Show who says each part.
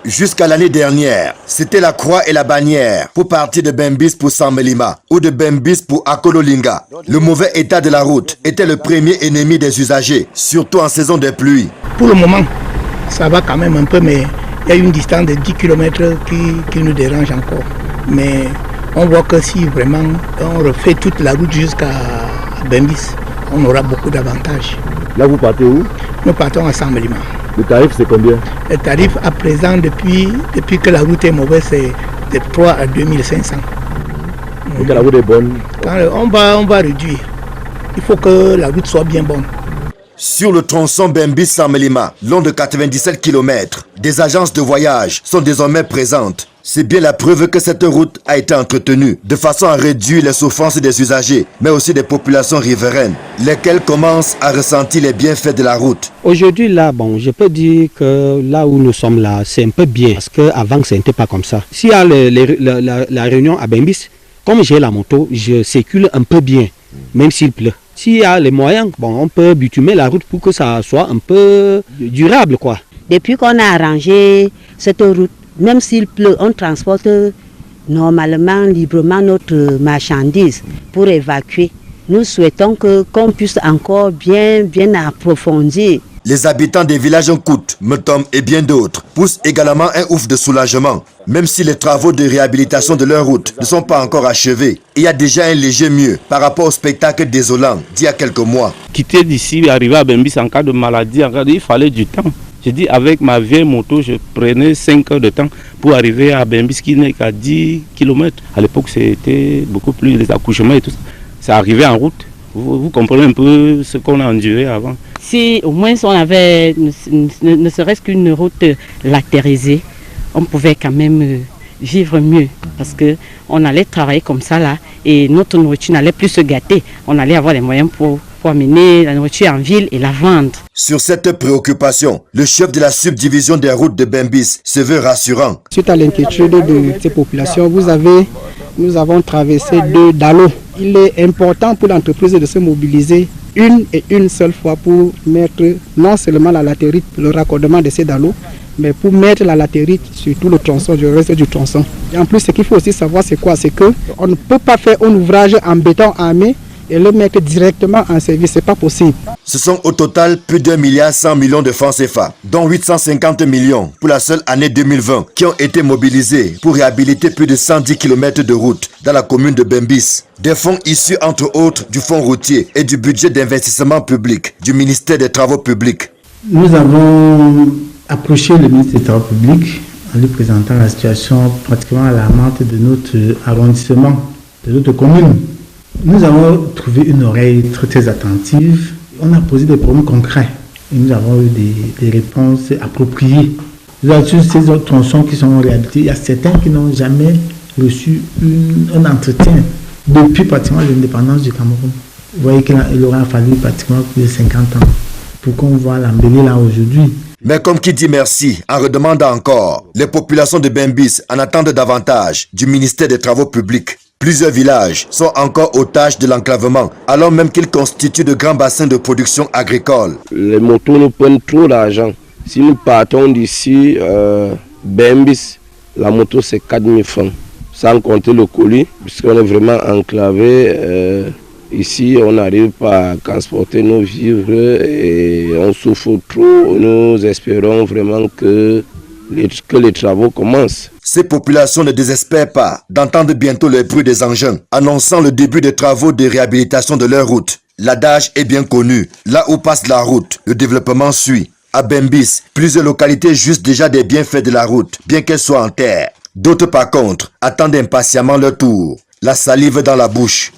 Speaker 1: Jusqu'à l'année dernière, c'était la croix et la bannière pour partir de Bembis pour Samelima ou de Bembis pour Akololinga. Le mauvais état de la route était le premier ennemi des usagers, surtout en saison de pluie.
Speaker 2: Pour le moment, ça va quand même un peu, mais il y a une distance de 10 km qui nous dérange encore. Mais on voit que si vraiment on refait toute la route jusqu'à Bembis, on aura beaucoup d'avantages.
Speaker 3: Là, vous partez où?
Speaker 2: Nous partons à Samelima.
Speaker 3: Le tarif, c'est combien?
Speaker 2: Le tarif à présent, depuis que la route est mauvaise, c'est de 3 à 2500.
Speaker 3: Et que la route est bonne?
Speaker 2: Quand on va réduire. Il faut que la route soit bien bonne.
Speaker 1: Sur le tronçon Bembis-Samelima, long de 97 km, des agences de voyage sont désormais présentes. C'est bien la preuve que cette route a été entretenue de façon à réduire les souffrances des usagers, mais aussi des populations riveraines, lesquelles commencent à ressentir les bienfaits de la route.
Speaker 4: Aujourd'hui, là, bon, je peux dire que là où nous sommes là, c'est un peu bien, parce qu'avant, ce n'était pas comme ça. S'il y a la réunion à Bembis, comme j'ai la moto, je circule un peu bien, même s'il pleut. S'il y a les moyens, bon, on peut bitumer la route pour que ça soit un peu durable, quoi.
Speaker 5: Depuis qu'on a arrangé cette route, même s'il pleut, on transporte normalement, librement notre marchandise pour évacuer. Nous souhaitons qu'on puisse encore bien approfondir.
Speaker 1: Les habitants des villages Nkout, Metom et bien d'autres poussent également un ouf de soulagement. Même si les travaux de réhabilitation de leur route ne sont pas encore achevés, il y a déjà un léger mieux par rapport au spectacle désolant d'il y a quelques mois.
Speaker 6: Quitter d'ici, arriver à Bembis en cas de maladie, il fallait du temps. Je dis avec ma vieille moto, je prenais 5 heures de temps pour arriver à Bembis qui n'est qu'à 10 km. À l'époque, c'était beaucoup plus les accouchements et tout ça. C'est arrivé en route. Vous comprenez un peu ce qu'on a enduré avant.
Speaker 7: Si au moins on avait ne serait-ce qu'une route latéralisée, on pouvait quand même vivre mieux. Parce qu'on allait travailler comme ça là et notre nourriture n'allait plus se gâter. On allait avoir les moyens pour amener la nourriture en ville et la vendre.
Speaker 1: Sur cette préoccupation, le chef de la subdivision des routes de Bembis se veut rassurant.
Speaker 2: Suite à l'inquiétude de ces populations, nous avons traversé 2 dallos. Il est important pour l'entreprise de se mobiliser une seule fois pour mettre non seulement la latérite, le raccordement de ces dallos, mais pour mettre la latérite sur tout le tronçon, du reste du tronçon. Et en plus, ce qu'il faut aussi savoir, c'est quoi? C'est qu'on ne peut pas faire un ouvrage en béton armé et le mettre directement en service, c'est pas possible.
Speaker 1: Ce sont au total plus d'1,1 milliard de francs CFA, dont 850 millions pour la seule année 2020, qui ont été mobilisés pour réhabiliter plus de 110 km de route dans la commune de Bembis. Des fonds issus entre autres du fonds routier et du budget d'investissement public du ministère des Travaux publics.
Speaker 8: Nous avons approché le ministre des Travaux publics en lui présentant la situation pratiquement alarmante de notre arrondissement, de notre commune. Nous avons trouvé une oreille très attentive. On a posé des problèmes concrets et nous avons eu des réponses appropriées. Sur ces autres tronçons qui sont réhabilités, il y a certains qui n'ont jamais reçu un entretien depuis pratiquement l'indépendance du Cameroun. Vous voyez qu'il aura fallu pratiquement plus de 50 ans pour qu'on voit l'embellir là aujourd'hui.
Speaker 1: Mais comme qui dit merci en redemandant encore, les populations de Bembis en attendent davantage du ministère des Travaux publics. Plusieurs villages sont encore otages de l'enclavement, alors même qu'ils constituent de grands bassins de production agricole.
Speaker 6: Les motos nous prennent trop d'argent. Si nous partons d'ici, Bembis, la moto c'est 4 000 francs, sans compter le colis, puisqu'on est vraiment enclavé. Ici, on n'arrive pas à transporter nos vivres et on souffre trop. Nous espérons vraiment que les travaux commencent.
Speaker 1: Ces populations ne désespèrent pas d'entendre bientôt le bruit des engins, annonçant le début des travaux de réhabilitation de leur route. L'adage est bien connu, là où passe la route, le développement suit. À Bembis, plusieurs localités jouissent déjà des bienfaits de la route, bien qu'elle soit en terre. D'autres par contre attendent impatiemment leur tour, la salive dans la bouche.